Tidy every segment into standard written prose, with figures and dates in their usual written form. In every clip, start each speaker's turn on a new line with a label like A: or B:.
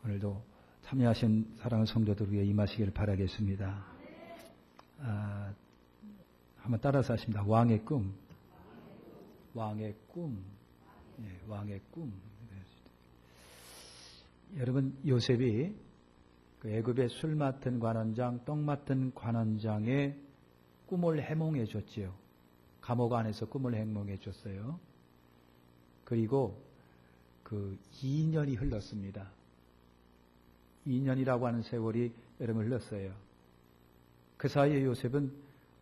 A: 오늘도 참여하신 사랑하는 성도들 위해 임하시기를 바라겠습니다. 한번 따라서 하십니다. 왕의 꿈. 왕의 꿈. 예, 왕의 꿈. 여러분, 요셉이 그 애굽의 술 맡은 관원장, 떡 맡은 관원장의 꿈을 해몽해 줬지요. 감옥 안에서 꿈을 해몽해 줬어요. 그리고 그 2년이 흘렀습니다. 2년이라고 하는 세월이 여러분 흘렀어요. 그 사이에 요셉은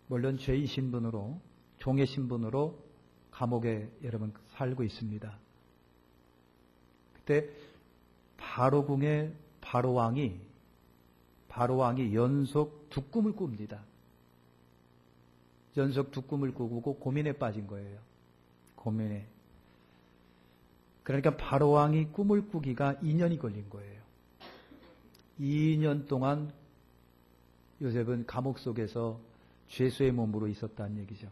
A: 물론 죄의 신분으로, 종의 신분으로 감옥에 여러분 살고 있습니다. 그때 바로궁의 바로왕이 연속 두 꿈을 꿉니다. 연속 두 꿈을 꾸고 고민에 빠진 거예요. 고민에. 그러니까 바로왕이 꿈을 꾸기가 2년이 걸린 거예요. 2년 동안 요셉은 감옥 속에서 죄수의 몸으로 있었다는 얘기죠.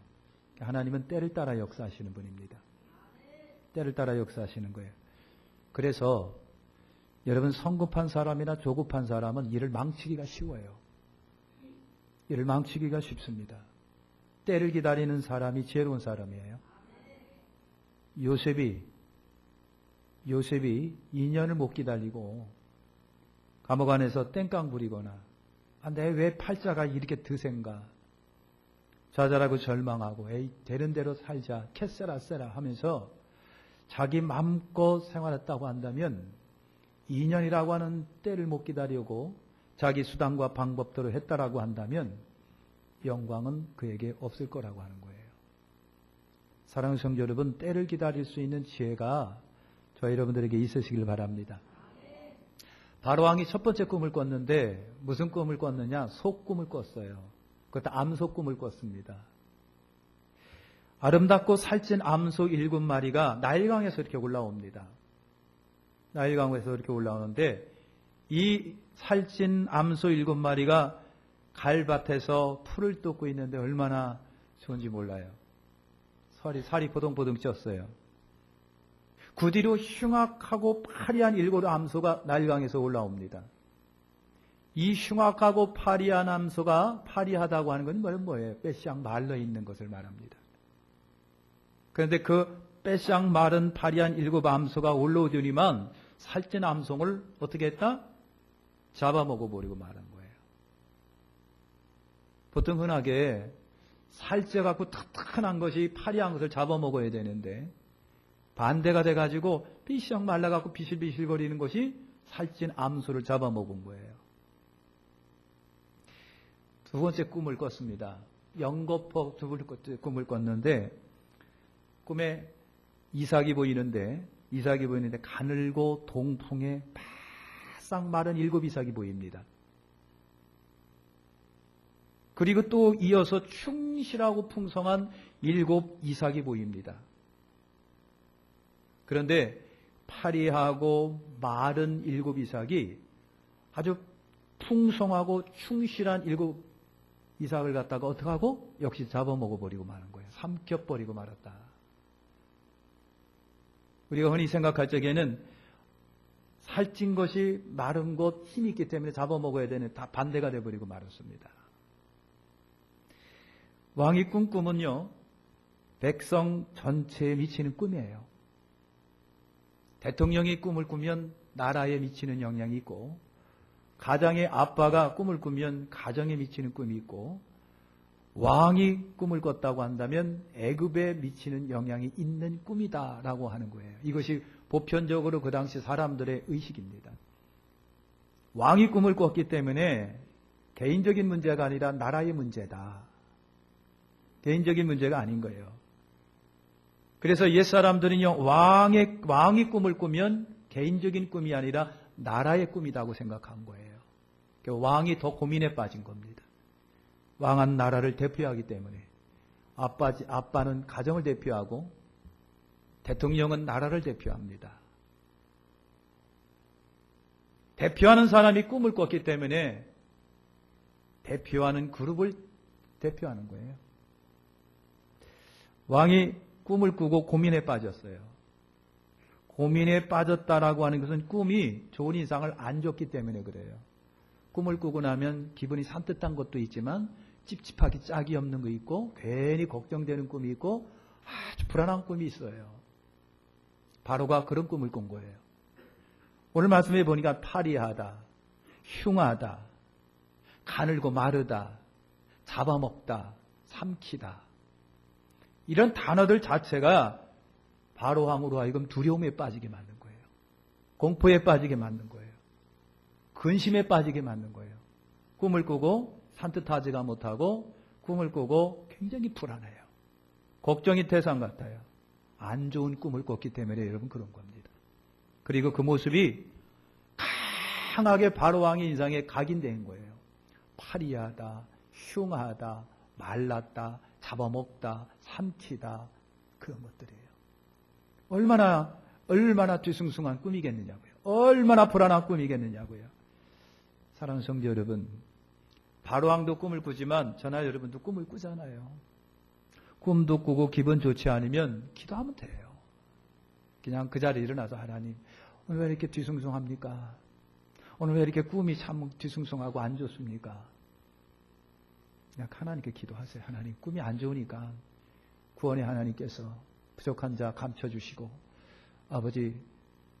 A: 하나님은 때를 따라 역사하시는 분입니다. 때를 따라 역사하시는 거예요. 그래서 여러분, 성급한 사람이나 조급한 사람은 일을 망치기가 쉬워요. 일을 망치기가 쉽습니다. 때를 기다리는 사람이 지혜로운 사람이에요. 요셉이 2년을 못 기다리고 감옥 안에서 땡깡 부리거나 내 왜 팔자가 이렇게 드센가 좌절하고 절망하고 에이 되는 대로 살자 캐세라 세라 하면서 자기 마음껏 생활했다고 한다면 2년이라고 하는 때를 못 기다리고 자기 수단과 방법대로 했다라고 한다면 영광은 그에게 없을 거라고 하는 거예요. 사랑하는 성도 여러분, 때를 기다릴 수 있는 지혜가 저 여러분들에게 있으시길 바랍니다. 바로왕이 첫 번째 꿈을 꿨는데 무슨 꿈을 꿨느냐? 속꿈을 꿨어요. 그것도 암소 꿈을 꿨습니다. 아름답고 살찐 암소 7마리가 나일강에서 이렇게 올라옵니다. 나일강에서 이렇게 올라오는데 이 살찐 암소 7마리가 갈밭에서 풀을 뜯고 있는데 얼마나 좋은지 몰라요. 살이 보동보동 쪘어요. 그 뒤로 흉악하고 파리한 7 암소가 나일강에서 올라옵니다. 이 흉악하고 파리한 암소가 파리하다고 하는 건 뭐예요? 빼싹 말라 있는 것을 말합니다. 그런데 그 빼싹 마른 파리한 7 암소가 올라오더니만 살찐 암송을 어떻게 했다? 잡아먹어버리고 말한 거예요. 보통 흔하게 살쪄갖고 탁탁한 것이 파리한 것을 잡아먹어야 되는데 반대가 돼가지고 삐싹 말라갖고 비실비실거리는 것이 살찐 암소를 잡아먹은 거예요. 두 번째 꿈을 꿨습니다. 연거푸 두 번째 꿈을 꿨는데 꿈에 이삭이 보이는데 가늘고 동풍에 바싹 마른 7 이삭이 보입니다. 그리고 또 이어서 충실하고 풍성한 7 이삭이 보입니다. 그런데 파리하고 마른 7 이삭이 아주 풍성하고 충실한 7 이삭을 갖다가 어떻게 하고? 역시 잡아먹어버리고 마는 거예요. 삼켜버리고 말았다. 우리가 흔히 생각할 적에는 살찐 것이 마른 것 힘이 있기 때문에 잡아먹어야 되는 다 반대가 돼버리고 말았습니다. 왕이 꾼 꿈은요, 백성 전체에 미치는 꿈이에요. 대통령이 꿈을 꾸면 나라에 미치는 영향이 있고, 가장의 아빠가 꿈을 꾸면 가정에 미치는 꿈이 있고, 왕이 꿈을 꿨다고 한다면 애굽에 미치는 영향이 있는 꿈이다라고 하는 거예요. 이것이 보편적으로 그 당시 사람들의 의식입니다. 왕이 꿈을 꿨기 때문에 개인적인 문제가 아니라 나라의 문제다. 개인적인 문제가 아닌 거예요. 그래서 옛사람들은요, 왕이 꿈을 꾸면 개인적인 꿈이 아니라 나라의 꿈이라고 생각한 거예요. 왕이 더 고민에 빠진 겁니다. 왕은 나라를 대표하기 때문에 아빠는 가정을 대표하고 대통령은 나라를 대표합니다. 대표하는 사람이 꿈을 꿨기 때문에 대표하는 그룹을 대표하는 거예요. 왕이 꿈을 꾸고 고민에 빠졌어요. 고민에 빠졌다라고 하는 것은 꿈이 좋은 인상을 안 줬기 때문에 그래요. 꿈을 꾸고 나면 기분이 산뜻한 것도 있지만 찝찝하기 짝이 없는 거 있고 괜히 걱정되는 꿈이 있고 아주 불안한 꿈이 있어요. 바로가 그런 꿈을 꾼 거예요. 오늘 말씀해 보니까 파리하다, 흉하다, 가늘고 마르다, 잡아먹다, 삼키다. 이런 단어들 자체가 바로왕으로 하여금 두려움에 빠지게 만든 거예요. 공포에 빠지게 만든 거예요. 근심에 빠지게 만든 거예요. 꿈을 꾸고 산뜻하지가 못하고 꿈을 꾸고 굉장히 불안해요. 걱정이 태산 같아요. 안 좋은 꿈을 꿨기 때문에 여러분 그런 겁니다. 그리고 그 모습이 강하게 바로왕의 인상에 각인된 거예요. 파리하다, 흉하다, 말랐다, 잡아먹다, 삼키다, 그런 것들이에요. 얼마나 뒤숭숭한 꿈이겠느냐고요. 얼마나 불안한 꿈이겠느냐고요. 사랑하는 성도 여러분, 바로왕도 꿈을 꾸지만 저나 여러분도 꿈을 꾸잖아요. 꿈도 꾸고 기분 좋지 않으면 기도하면 돼요. 그냥 그 자리에 일어나서 하나님, 오늘 왜 이렇게 뒤숭숭합니까? 오늘 왜 이렇게 꿈이 참 뒤숭숭하고 안 좋습니까? 그냥 하나님께 기도하세요. 하나님, 꿈이 안 좋으니까 구원의 하나님께서 부족한 자 감춰주시고, 아버지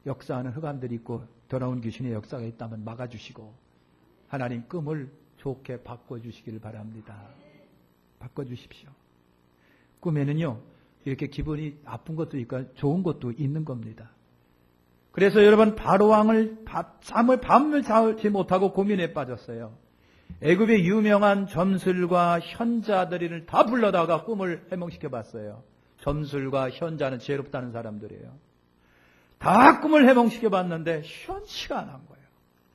A: 역사하는 흑암들이 있고 더러운 귀신의 역사가 있다면 막아주시고, 하나님 꿈을 좋게 바꿔주시기를 바랍니다. 바꿔주십시오. 꿈에는요, 이렇게 기분이 나쁜 것도 있고 좋은 것도 있는 겁니다. 그래서 여러분, 바로왕을 밤을 자지 못하고 고민에 빠졌어요. 애굽의 유명한 점술과 현자들을 다 불러다가 꿈을 해몽시켜 봤어요. 점술과 현자는 지혜롭다는 사람들이에요. 다 꿈을 해몽시켜 봤는데 시원치가 안 한 거예요.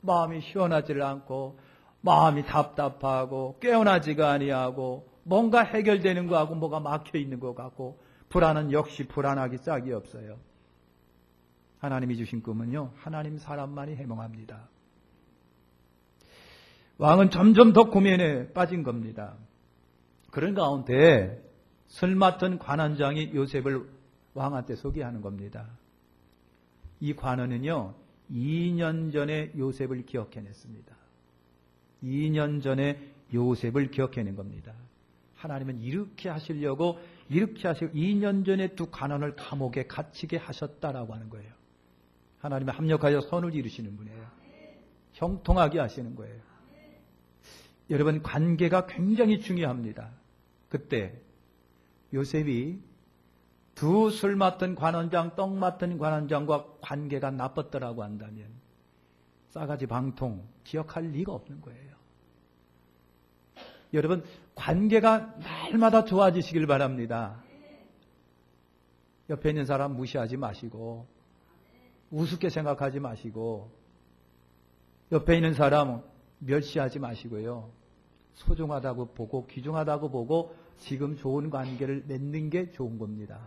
A: 마음이 시원하지를 않고, 마음이 답답하고, 깨어나지가 아니하고, 뭔가 해결되는 거하고 뭐가 막혀 있는 것 같고, 불안은 역시 불안하기 짝이 없어요. 하나님이 주신 꿈은요, 하나님 사람만이 해몽합니다. 왕은 점점 더 고민에 빠진 겁니다. 그런 가운데 술 맡은 관원장이 요셉을 왕한테 소개하는 겁니다. 이 관원은요, 2년 전에 요셉을 기억해냈습니다. 2년 전에 요셉을 기억해낸 겁니다. 하나님은 이렇게 하시려고 2년 전에 두 관원을 감옥에 갇히게 하셨다라고 하는 거예요. 하나님은 합력하여 선을 이루시는 분이에요. 형통하게 하시는 거예요. 여러분, 관계가 굉장히 중요합니다. 그때 요셉이 두 술 맡은 관원장, 떡 맡은 관원장과 관계가 나빴더라고 한다면 싸가지 방통 기억할 리가 없는 거예요. 여러분, 관계가 날마다 좋아지시길 바랍니다. 옆에 있는 사람 무시하지 마시고, 우습게 생각하지 마시고, 옆에 있는 사람 멸시하지 마시고요. 소중하다고 보고 귀중하다고 보고 지금 좋은 관계를 맺는 게 좋은 겁니다.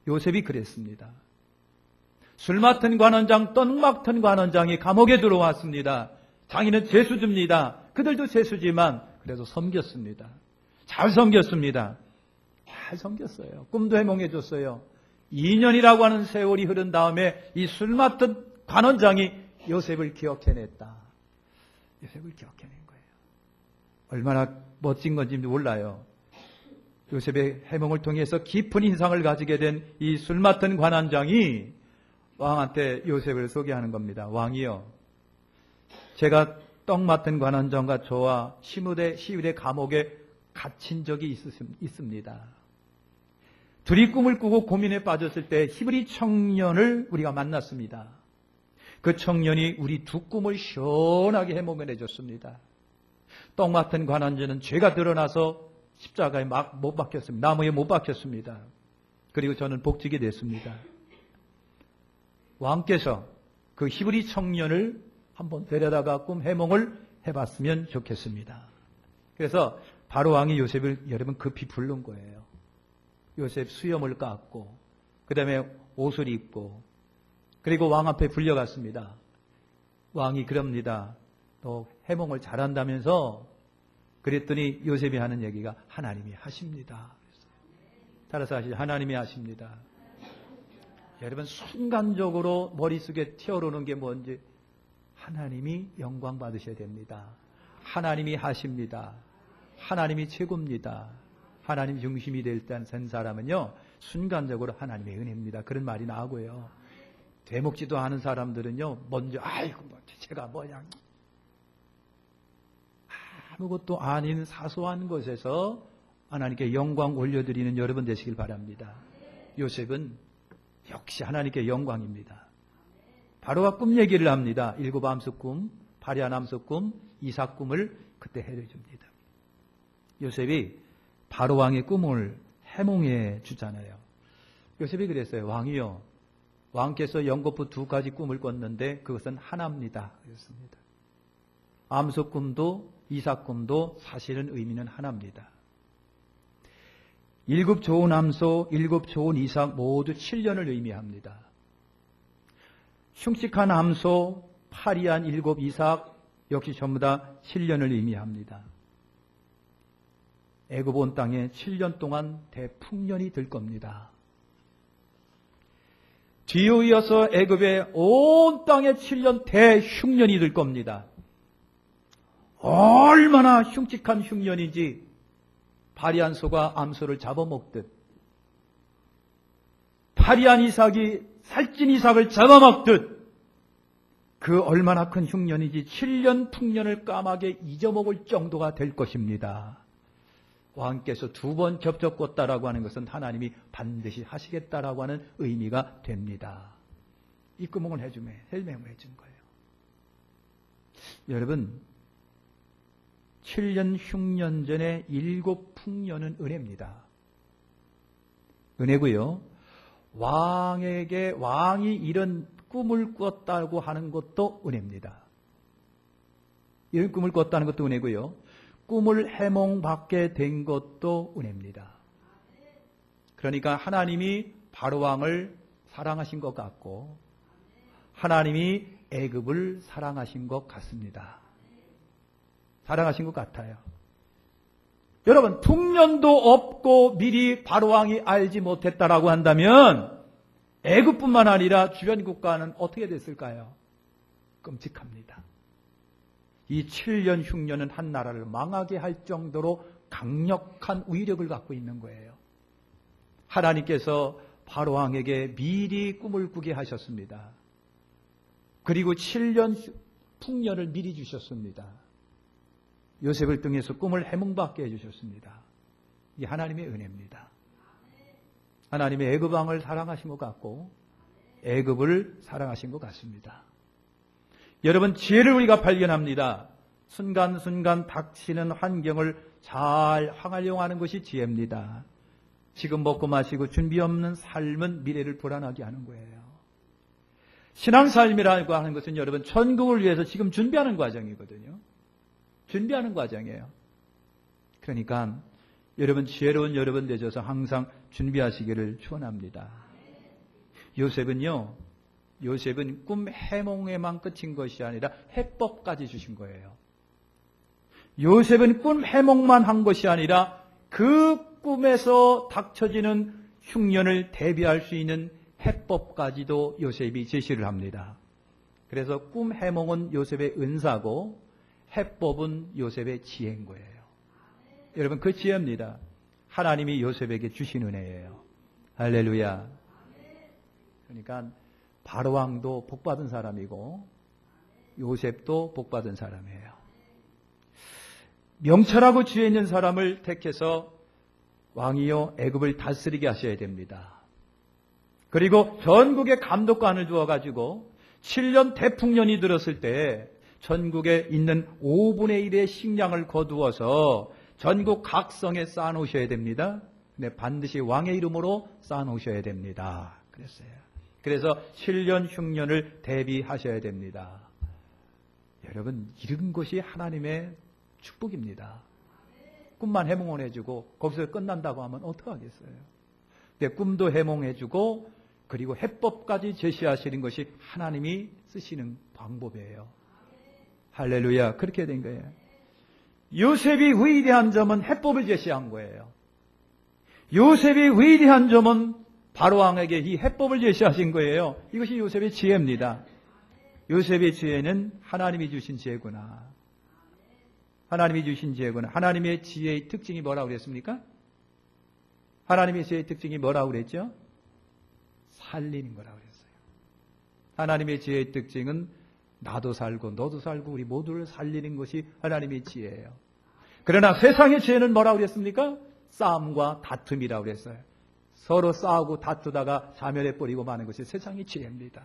A: 요셉이 그랬습니다. 술 맡은 관원장, 떡 맡은 관원장이 감옥에 들어왔습니다. 자기는 죄수입니다. 그들도 죄수지만 그래도 섬겼습니다. 잘 섬겼습니다. 잘 섬겼어요. 꿈도 해몽해 줬어요. 2년이라고 하는 세월이 흐른 다음에 이 술 맡은 관원장이 요셉을 기억해냈다. 요셉을 기억해낸 거예요. 얼마나 멋진 건지 몰라요. 요셉의 해몽을 통해서 깊은 인상을 가지게 된 이 술 맡은 관원장이 왕한테 요셉을 소개하는 겁니다. 왕이요, 제가 떡 맡은 관원장과 저와 시위대 감옥에 갇힌 적이 있습니다. 둘이 꿈을 꾸고 고민에 빠졌을 때 히브리 청년을 우리가 만났습니다. 그 청년이 우리 두 꿈을 시원하게 해몽해 줬습니다. 떡 맡은 관원자는 죄가 드러나서 십자가에 막 못 박혔습니다. 나무에 못 박혔습니다. 그리고 저는 복직이 됐습니다. 왕께서 그 히브리 청년을 한번 데려다가 꿈 해몽을 해봤으면 좋겠습니다. 그래서 바로 왕이 요셉을 여러분 급히 부른 거예요. 요셉 수염을 깎고 그 다음에 옷을 입고 그리고 왕 앞에 불려갔습니다. 왕이 그럽니다. 너 해몽을 잘한다면서. 그랬더니 요셉이 하는 얘기가 하나님이 하십니다. 따라서 하시죠. 하나님이 하십니다. 여러분 순간적으로 머릿속에 튀어오르는 게 뭔지 하나님이 영광 받으셔야 됩니다. 하나님이 하십니다. 하나님이 최고입니다. 하나님 중심이 될 때 산 사람은요 순간적으로 하나님의 은혜입니다. 그런 말이 나오고요. 되먹지도 않은 사람들은요 먼저 아이고 뭐 제가 뭐냐 아무것도 아닌 사소한 것에서 하나님께 영광 올려드리는 여러분 되시길 바랍니다. 요셉은 역시 하나님께 영광입니다. 바로가 꿈 얘기를 합니다. 7 암수 꿈, 8야 암수 꿈, 이삭 꿈을 그때 해줍니다. 요셉이 바로 왕의 꿈을 해몽해 주잖아요. 요셉이 그랬어요. 왕이요, 왕께서 연거푸 2가지 꿈을 꿨는데 그것은 하나입니다. 그랬습니다. 암수 꿈도 이삭 꿈도 사실은 의미는 하나입니다. 7 좋은 암소, 7 좋은 이삭 모두 7년을 의미합니다. 흉측한 암소, 파리한 7 이삭 역시 전부 다 7년을 의미합니다. 애굽 온 땅에 7년 동안 대풍년이 들 겁니다. 뒤에 이어서 애굽의 온 땅에 7년 대흉년이 들 겁니다. 얼마나 흉측한 흉년인지 파리한 소가 암소를 잡아먹듯 파리한 이삭이 살찐 이삭을 잡아먹듯 그 얼마나 큰 흉년인지 7년 풍년을 까맣게 잊어먹을 정도가 될 것입니다. 왕께서 2번 겹쳐 꿨다라고 하는 것은 하나님이 반드시 하시겠다라고 하는 의미가 됩니다. 이 구멍을 해준 거예요. 여러분, 7년 흉년 전에 7 풍년은 은혜입니다. 은혜고요. 왕이 이런 꿈을 꿨다고 하는 것도 은혜입니다. 이런 꿈을 꿨다는 것도 은혜고요. 꿈을 해몽받게 된 것도 은혜입니다. 그러니까 하나님이 바로왕을 사랑하신 것 같고 하나님이 애굽을 사랑하신 것 같습니다. 사랑하신 것 같아요. 여러분, 풍년도 없고 미리 바로왕이 알지 못했다라고 한다면 애굽뿐만 아니라 주변 국가는 어떻게 됐을까요? 끔찍합니다. 이 7년 흉년은 한 나라를 망하게 할 정도로 강력한 위력을 갖고 있는 거예요. 하나님께서 바로왕에게 미리 꿈을 꾸게 하셨습니다. 그리고 7년 풍년을 미리 주셨습니다. 요셉을 통해서 꿈을 해몽받게 해주셨습니다. 이게 하나님의 은혜입니다. 하나님의 애굽 왕을 사랑하신 것 같고 애굽을 사랑하신 것 같습니다. 여러분, 지혜를 우리가 발견합니다. 순간순간 닥치는 환경을 잘 활용하는 것이 지혜입니다. 지금 먹고 마시고 준비 없는 삶은 미래를 불안하게 하는 거예요. 신앙삶이라고 하는 것은 여러분 천국을 위해서 지금 준비하는 과정이거든요. 준비하는 과정이에요. 그러니까 여러분 지혜로운 여러분 되셔서 항상 준비하시기를 축원합니다. 요셉은 꿈 해몽에만 끝인 것이 아니라 해법까지 주신 거예요. 요셉은 꿈 해몽만 한 것이 아니라 그 꿈에서 닥쳐지는 흉년을 대비할 수 있는 해법까지도 요셉이 제시를 합니다. 그래서 꿈 해몽은 요셉의 은사고 해법은 요셉의 지혜인 거예요. 여러분, 그 지혜입니다. 하나님이 요셉에게 주신 은혜예요. 할렐루야. 그러니까 바로왕도 복받은 사람이고 요셉도 복받은 사람이에요. 명철하고 지혜 있는 사람을 택해서 왕이요 애굽을 다스리게 하셔야 됩니다. 그리고 전국에 감독관을 두어가지고 7년 대풍년이 들었을 때 전국에 있는 5분의 1의 식량을 거두어서 전국 각 성에 쌓아놓으셔야 됩니다. 근데 반드시 왕의 이름으로 쌓아놓으셔야 됩니다. 그랬어요. 그래서 7년 흉년을 대비하셔야 됩니다. 여러분, 이런 것이 하나님의 축복입니다. 꿈만 해몽해주고 거기서 끝난다고 하면 어떡하겠어요? 근데 꿈도 해몽해주고 그리고 해법까지 제시하시는 것이 하나님이 쓰시는 방법이에요. 할렐루야. 그렇게 된 거예요. 요셉이 위대한 점은 해법을 제시한 거예요. 요셉이 위대한 점은 바로왕에게 이 해법을 제시하신 거예요. 이것이 요셉의 지혜입니다. 요셉의 지혜는 하나님이 주신 지혜구나. 하나님이 주신 지혜구나. 하나님의 지혜의 특징이 뭐라고 그랬습니까? 하나님의 지혜의 특징이 뭐라고 그랬죠? 살리는 거라고 그랬어요. 하나님의 지혜의 특징은 나도 살고 너도 살고 우리 모두를 살리는 것이 하나님의 지혜예요. 그러나 세상의 지혜는 뭐라고 그랬습니까? 싸움과 다툼이라고 그랬어요. 서로 싸우고 다투다가 자멸해 버리고 마는 것이 세상의 지혜입니다.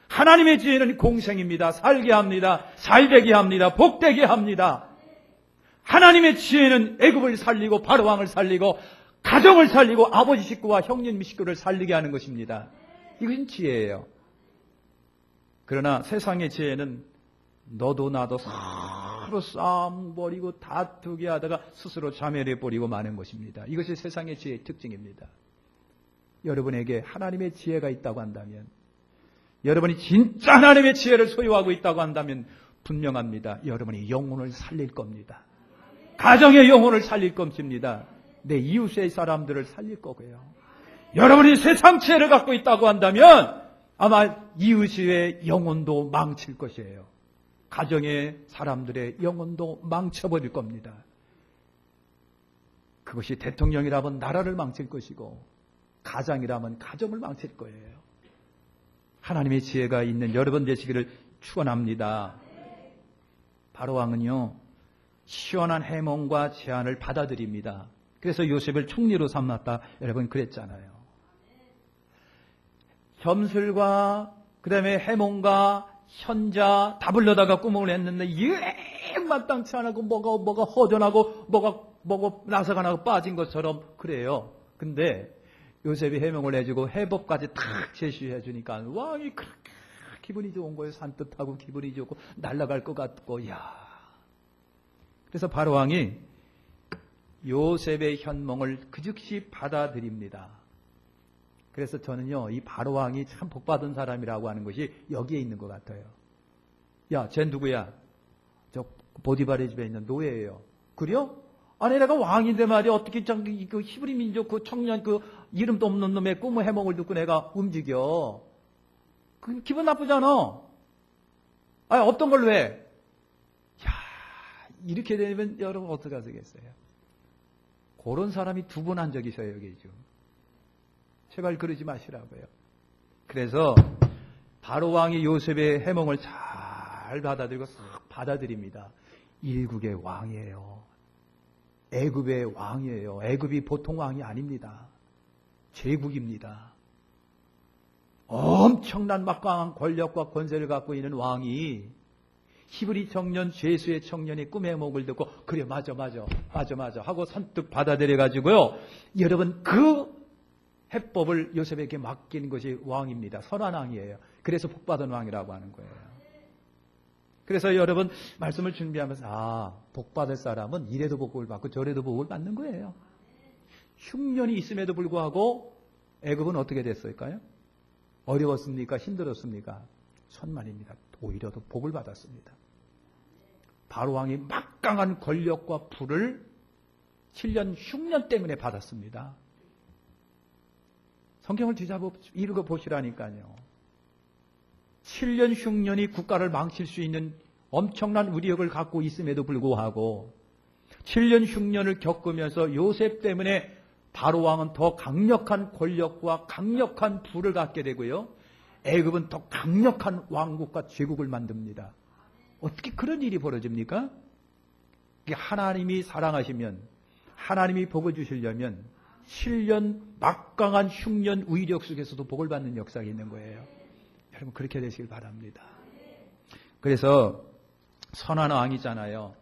A: 하나님의 지혜는 공생입니다. 살게 합니다. 잘되게 합니다. 복되게 합니다. 하나님의 지혜는 애굽을 살리고 바로왕을 살리고 가정을 살리고 아버지 식구와 형님 식구를 살리게 하는 것입니다. 이것은 지혜예요. 그러나 세상의 지혜는 너도 나도 서로 싸움 벌이고 다투게 하다가 스스로 자멸해 버리고 마는 것입니다. 이것이 세상의 지혜의 특징입니다. 여러분에게 하나님의 지혜가 있다고 한다면, 여러분이 진짜 하나님의 지혜를 소유하고 있다고 한다면 분명합니다. 여러분이 영혼을 살릴 겁니다. 가정의 영혼을 살릴 것입니다. 내 이웃의 사람들을 살릴 거고요. 여러분이 세상 지혜를 갖고 있다고 한다면 아마 이웃의 영혼도 망칠 것이에요. 가정의 사람들의 영혼도 망쳐버릴 겁니다. 그것이 대통령이라면 나라를 망칠 것이고 가장이라면 가정을 망칠 거예요. 하나님의 지혜가 있는 여러분 되시기를 축원합니다. 바로왕은요, 시원한 해몽과 제안을 받아들입니다. 그래서 요셉을 총리로 삼았다. 여러분 그랬잖아요. 점술과 그 다음에 해몽과 현자 다 불러다가 꾸몽을 했는데 마땅치 않고 뭐가 허전하고 뭐가 나사가 나고 빠진 것처럼 그래요. 근데 요셉이 해명을 해주고 해법까지 탁 제시해 주니까 왕이 그렇게 기분이 좋은 거예요. 산뜻하고 기분이 좋고 날아갈 것 같고, 야. 그래서 바로왕이 요셉의 현몽을 그 즉시 받아들입니다. 그래서 저는요, 이 바로왕이 참 복받은 사람이라고 하는 것이 여기에 있는 것 같아요. 야, 쟤 누구야? 저 보디발의 집에 있는 노예예요. 그래요? 아니, 내가 왕인데 말이야. 어떻게 그 히브리 민족 그 청년 그 이름도 없는 놈의 꿈의 해몽을 듣고 내가 움직여. 그 기분 나쁘잖아. 아니, 없던 걸로 해. 야, 이렇게 되면 여러분 어떻게 하시겠어요? 그런 사람이 두 번 한 적이 있어요, 여기 지금. 제발 그러지 마시라고요. 그래서 바로왕이 요셉의 해몽을 잘 받아들이고 싹 받아들입니다. 일국의 왕이에요. 애굽의 왕이에요. 애굽이 보통 왕이 아닙니다. 제국입니다. 엄청난 막강한 권력과 권세를 갖고 있는 왕이 히브리 청년, 죄수의 청년이 꿈의 해몽을 듣고 그래 맞아 하고 선뜻 받아들여가지고요. 여러분 그 해법을 요셉에게 맡긴 것이 왕입니다. 선한 왕이에요. 그래서 복받은 왕이라고 하는 거예요. 그래서 여러분 말씀을 준비하면서 복받을 사람은 이래도 복을 받고 저래도 복을 받는 거예요. 흉년이 있음에도 불구하고 애굽은 어떻게 됐을까요? 어려웠습니까? 힘들었습니까? 천만입니다. 오히려 더 복을 받았습니다. 바로왕이 막강한 권력과 부를 7년 흉년 때문에 받았습니다. 성경을 뒤잡아 읽어 보시라니까요. 7년 흉년이 국가를 망칠 수 있는 엄청난 위력을 갖고 있음에도 불구하고 7년 흉년을 겪으면서 요셉 때문에 바로왕은 더 강력한 권력과 강력한 부를 갖게 되고요. 애굽은 더 강력한 왕국과 제국을 만듭니다. 어떻게 그런 일이 벌어집니까? 하나님이 사랑하시면, 하나님이 복을 주시려면 7년 막강한 흉년 위력 속에서도 복을 받는 역사가 있는 거예요. 여러분 그렇게 되시길 바랍니다. 그래서 선한 왕이잖아요.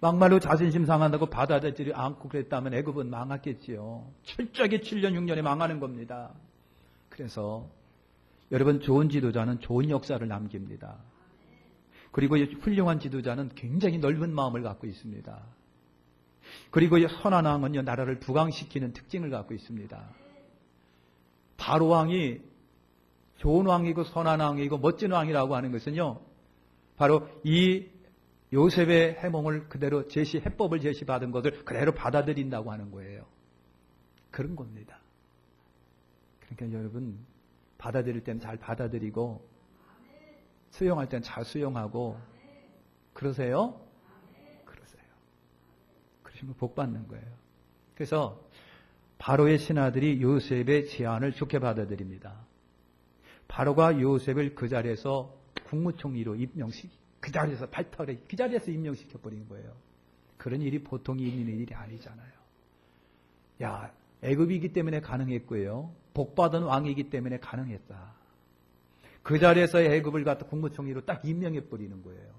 A: 막말로 자존심 상한다고 받아들이지 않고 그랬다면 애굽은 망했겠지요. 철저하게 7년 6년에 망하는 겁니다. 그래서 여러분 좋은 지도자는 좋은 역사를 남깁니다. 그리고 훌륭한 지도자는 굉장히 넓은 마음을 갖고 있습니다. 그리고 선한 왕은요 나라를 부강시키는 특징을 갖고 있습니다. 바로왕이 좋은 왕이고 선한 왕이고 멋진 왕이라고 하는 것은요 바로 이 요셉의 해몽을 그대로 해법을 제시받은 것을 그대로 받아들인다고 하는 거예요. 그런 겁니다. 그러니까 여러분, 받아들일 때는 잘 받아들이고 수용할 때는 잘 수용하고 그러세요? 그러세요. 그러시면 복 받는 거예요. 그래서 바로의 신하들이 요셉의 제안을 좋게 받아들입니다. 바로가 요셉을 그 자리에서 국무총리로 그 자리에서 발탁을 그 자리에서 임명시켜버린 거예요. 그런 일이 보통이 있는 일이 아니잖아요. 야, 애굽이기 때문에 가능했고요. 복받은 왕이기 때문에 가능했다. 그 자리에서 애굽을 갖다 국무총리로 딱 임명해버리는 거예요.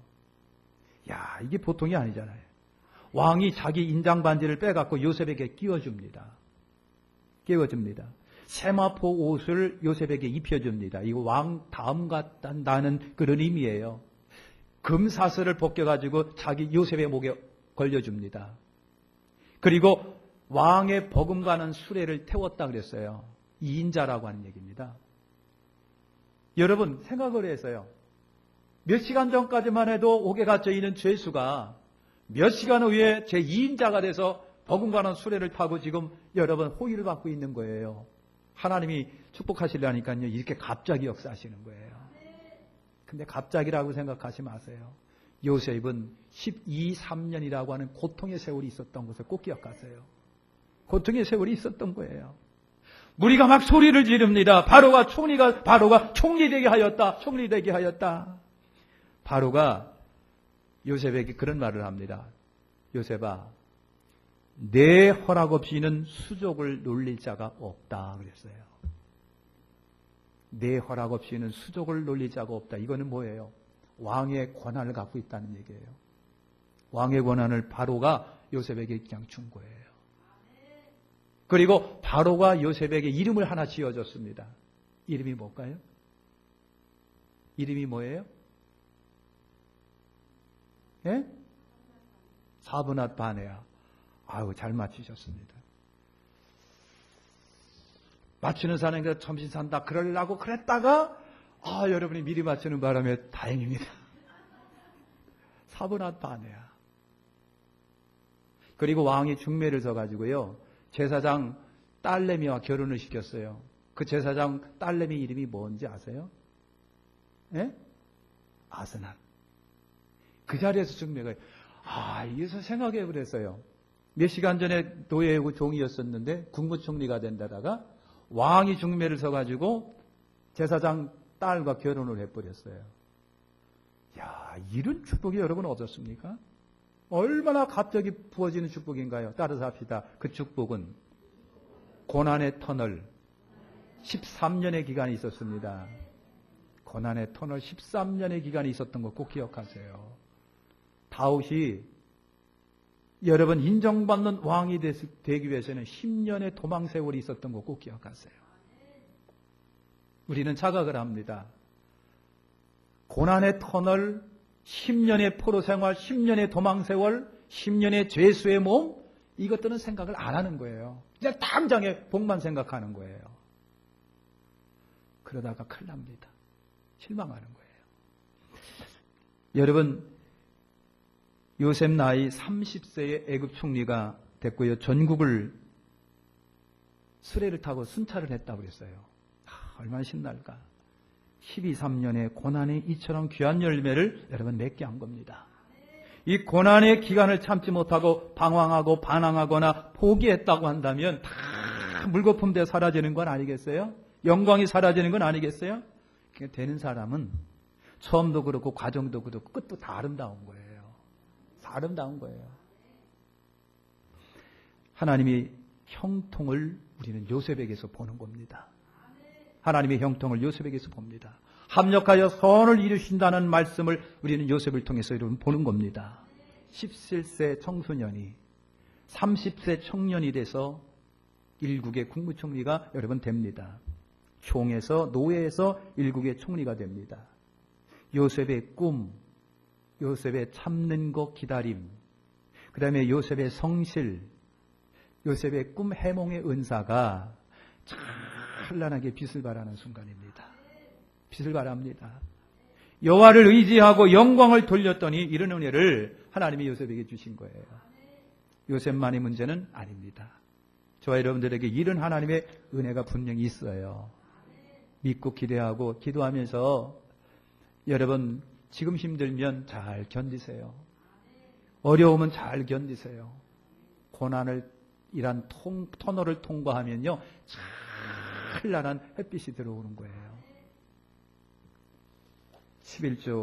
A: 야, 이게 보통이 아니잖아요. 왕이 자기 인장 반지를 빼갖고 요셉에게 끼워줍니다. 세마포 옷을 요셉에게 입혀줍니다. 이거 왕 다음 같다는 그런 의미예요. 금사슬을 벗겨가지고 자기 요셉의 목에 걸려줍니다. 그리고 왕의 버금가는 수레를 태웠다 그랬어요. 이인자라고 하는 얘기입니다. 여러분 생각을 해서요. 몇 시간 전까지만 해도 옥에 갇혀있는 죄수가 몇 시간 후에 제 2인자가 돼서 버금가는 수레를 타고 지금 여러분 호의를 받고 있는 거예요. 하나님이 축복하시려니까요. 이렇게 갑자기 역사하시는 거예요. 근데 갑자기라고 생각하지 마세요. 요셉은 12, 3년이라고 하는 고통의 세월이 있었던 것을 꼭 기억하세요. 고통의 세월이 있었던 거예요. 무리가 막 소리를 지릅니다. 바로가 총리되게 하였다. 바로가 요셉에게 그런 말을 합니다. 요셉아, 내 허락 없이는 수족을 놀릴 자가 없다 그랬어요. 내 허락 없이는 수족을 놀릴 자가 없다. 이거는 뭐예요? 왕의 권한을 갖고 있다는 얘기예요. 왕의 권한을 바로가 요셉에게 그냥 준 거예요. 그리고 바로가 요셉에게 이름을 하나 지어줬습니다. 이름이 뭘까요? 이름이 뭐예요? 예? 사브낫 바네아. 아유, 잘 맞히셨습니다. 맞추는 사람이 점심 산다 그러려고 그랬다가 여러분이 미리 맞추는 바람에 다행입니다. 사브낫 바네아. 그리고 왕이 중매를 서가지고요. 제사장 딸내미와 결혼을 시켰어요. 그 제사장 딸내미 이름이 뭔지 아세요? 예? 아스낫. 그 자리에서 중매가 이래서 생각해 그랬어요. 몇 시간 전에 노예고 종이었었는데 국무총리가 된다다가 왕이 중매를 서가지고 제사장 딸과 결혼을 해버렸어요. 야, 이런 축복이 여러분 얻었습니까? 얼마나 갑자기 부어지는 축복인가요? 따라서 합시다. 그 축복은 고난의 터널 13년의 기간이 있었습니다. 고난의 터널 13년의 기간이 있었던 거 꼭 기억하세요. 다윗이 여러분 인정받는 왕이 되기 위해서는 10년의 도망 세월이 있었던 거 꼭 기억하세요. 우리는 자각을 합니다. 고난의 터널, 10년의 포로 생활, 10년의 도망 세월, 10년의 죄수의 몸, 이것들은 생각을 안 하는 거예요. 그냥 당장의 복만 생각하는 거예요. 그러다가 큰일 납니다. 실망하는 거예요. 여러분, 요셉 나이 30세의 애굽 총리가 됐고요. 전국을 수레를 타고 순찰을 했다고 그랬어요. 얼마나 신날까. 12, 3년의 고난이 이처럼 귀한 열매를 여러분 맺게 한 겁니다. 이 고난의 기간을 참지 못하고 방황하고 반항하거나 포기했다고 한다면 다 물거품돼 사라지는 건 아니겠어요? 영광이 사라지는 건 아니겠어요? 그러니까 되는 사람은 처음도 그렇고 과정도 그렇고 끝도 다 아름다운 거예요. 다 아름다운 거예요. 하나님이 형통을 우리는 요셉에게서 보는 겁니다. 하나님의 형통을 요셉에게서 봅니다. 합력하여 선을 이루신다는 말씀을 우리는 요셉을 통해서 여러분 보는 겁니다. 17세 청소년이 30세 청년이 돼서 일국의 국무총리가 여러분 됩니다. 총에서 노예에서 일국의 총리가 됩니다. 요셉의 꿈, 요셉의 참는 것 기다림, 그 다음에 요셉의 성실, 요셉의 꿈 해몽의 은사가 찬란하게 빛을 발하는 순간입니다. 빛을 발합니다. 여호와를 의지하고 영광을 돌렸더니 이런 은혜를 하나님이 요셉에게 주신 거예요. 요셉만의 문제는 아닙니다. 저와 여러분들에게 이런 하나님의 은혜가 분명히 있어요. 믿고 기대하고 기도하면서 여러분 지금 힘들면 잘 견디세요. 어려우면 잘 견디세요. 고난을 이란 터널을 통과하면요 찬란한 햇빛이 들어오는 거예요. 11조